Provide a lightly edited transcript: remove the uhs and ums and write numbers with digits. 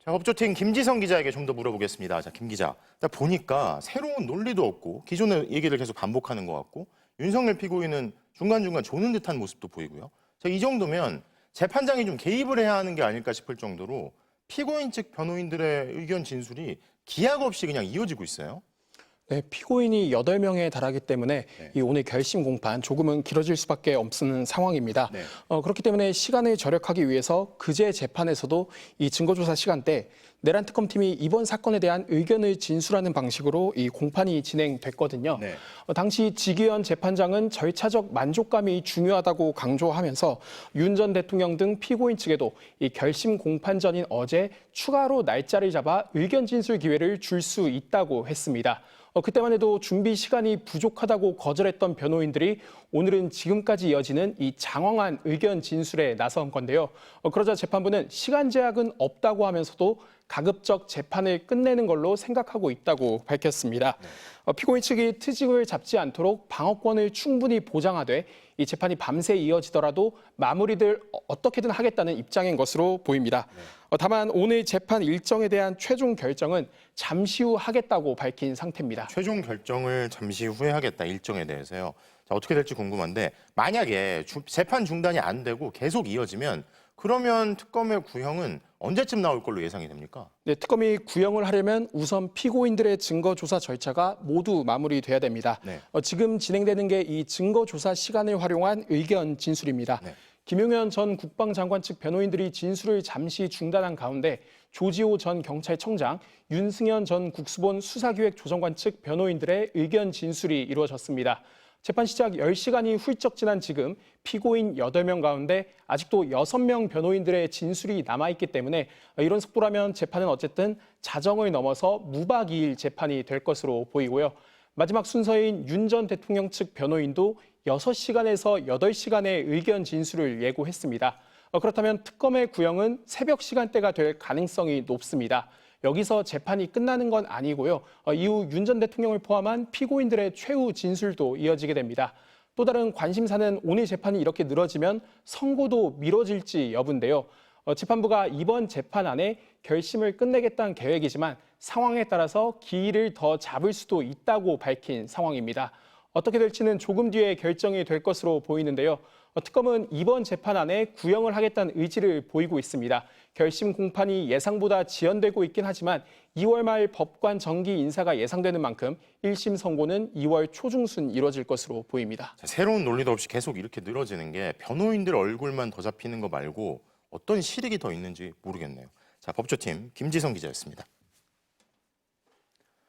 자, 법조팀 김지성 기자에게 좀 더 물어보겠습니다. 자, 김 기자. 보니까 새로운 논리도 없고 기존의 얘기를 계속 반복하는 것 같고 윤석열 피고인은 중간중간 조는 듯한 모습도 보이고요. 자, 이 정도면 재판장이 좀 개입을 해야 하는 게 아닐까 싶을 정도로 피고인 측 변호인들의 의견 진술이 기약 없이 그냥 이어지고 있어요. 네, 피고인이 8명에 달하기 때문에 네. 이 오늘 결심 공판 조금은 길어질 수밖에 없는 상황입니다. 네. 그렇기 때문에 시간을 절약하기 위해서 그제 재판에서도 이 증거조사 시간대 내란 특검팀이 이번 사건에 대한 의견을 진술하는 방식으로 이 공판이 진행됐거든요. 네. 당시 지기현 재판장은 절차적 만족감이 중요하다고 강조하면서 윤 전 대통령 등 피고인 측에도 이 결심 공판 전인 어제 추가로 날짜를 잡아 의견 진술 기회를 줄 수 있다고 했습니다. 그때만 해도 준비 시간이 부족하다고 거절했던 변호인들이 오늘은 지금까지 이어지는 이 장황한 의견 진술에 나선 건데요. 그러자 재판부는 시간 제약은 없다고 하면서도 가급적 재판을 끝내는 걸로 생각하고 있다고 밝혔습니다. 피고인 측이 트집을 잡지 않도록 방어권을 충분히 보장하되 이 재판이 밤새 이어지더라도 마무리를 어떻게든 하겠다는 입장인 것으로 보입니다. 다만 오늘 재판 일정에 대한 최종 결정은 잠시 후 하겠다고 밝힌 상태입니다. 최종 결정을 잠시 후에 하겠다, 일정에 대해서요. 자, 어떻게 될지 궁금한데 만약에 재판 중단이 안 되고 계속 이어지면 그러면 특검의 구형은 언제쯤 나올 걸로 예상이 됩니까? 네, 특검이 구형을 하려면 우선 피고인들의 증거조사 절차가 모두 마무리돼야 됩니다. 네. 지금 진행되는 게 이 증거조사 시간을 활용한 의견 진술입니다. 네. 김용현 전 국방장관 측 변호인들이 진술을 잠시 중단한 가운데 조지호 전 경찰청장, 윤승현 전 국수본 수사기획조정관 측 변호인들의 의견 진술이 이루어졌습니다. 재판 시작 10시간이 훌쩍 지난 지금 피고인 8명 가운데 아직도 6명 변호인들의 진술이 남아있기 때문에 이런 속도라면 재판은 어쨌든 자정을 넘어서 무박 2일 재판이 될 것으로 보이고요. 마지막 순서인 윤 전 대통령 측 변호인도 6시간에서 8시간의 의견 진술을 예고했습니다. 그렇다면 특검의 구형은 새벽 시간대가 될 가능성이 높습니다. 여기서 재판이 끝나는 건 아니고요. 이후 윤 전 대통령을 포함한 피고인들의 최후 진술도 이어지게 됩니다. 또 다른 관심사는 오늘 재판이 이렇게 늘어지면 선고도 미뤄질지 여부인데요. 재판부가 이번 재판 안에 결심을 끝내겠다는 계획이지만 상황에 따라서 기일을 더 잡을 수도 있다고 밝힌 상황입니다. 어떻게 될지는 조금 뒤에 결정이 될 것으로 보이는데요. 특검은 이번 재판 안에 구형을 하겠다는 의지를 보이고 있습니다. 결심 공판이 예상보다 지연되고 있긴 하지만 2월 말 법관 정기 인사가 예상되는 만큼 1심 선고는 2월 초중순 이뤄질 것으로 보입니다. 자, 새로운 논리도 없이 계속 이렇게 늘어지는 게 변호인들 얼굴만 더 잡히는 거 말고 어떤 실익이 더 있는지 모르겠네요. 자, 법조팀 김지성 기자였습니다.